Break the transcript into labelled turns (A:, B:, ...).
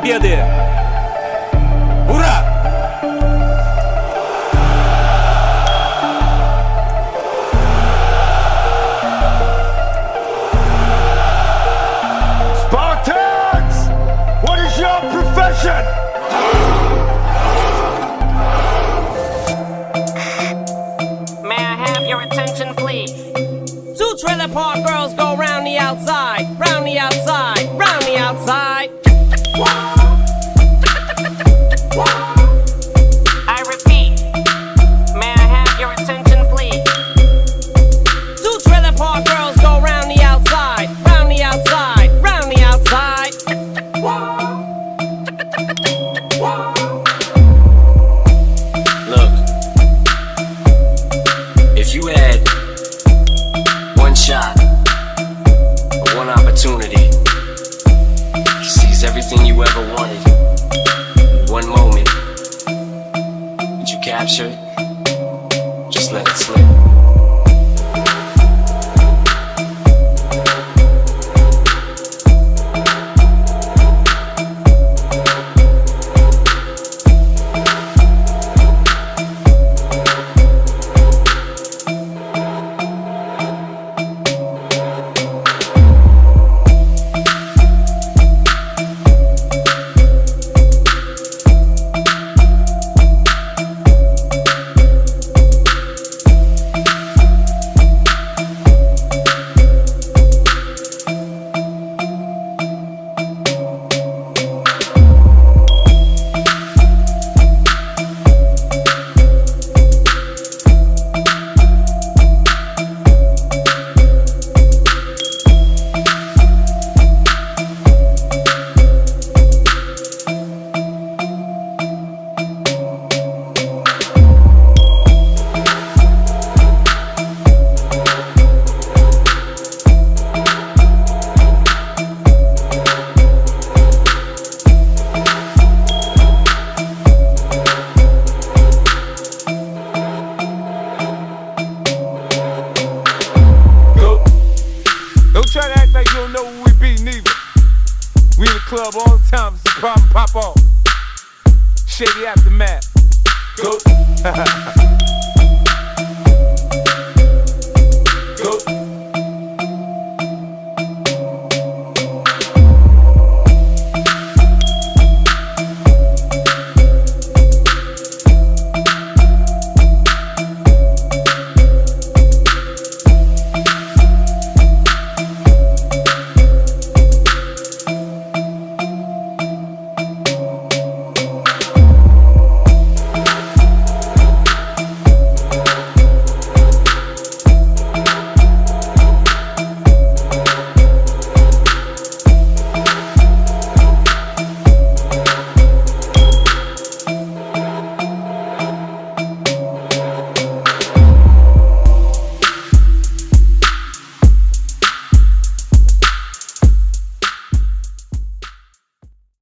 A: победы! Ура!
B: Spartans! What is your profession?
C: May I have your attention, please?
D: Two trailer park girls go round the outside, round the outside, round the outside.
C: I repeat, may I have your attention, please?
D: Two trailer park girls go round the outside, round the outside, round the outside.
E: Look, if you had one shot or one opportunity to seize everything you ever wanted in one moment, would you capture it? Just let it slip.
B: Don't try to act like you don't know who we be, neither. We in the club all the time, it's a problem, pop off. Shady aftermath. Go.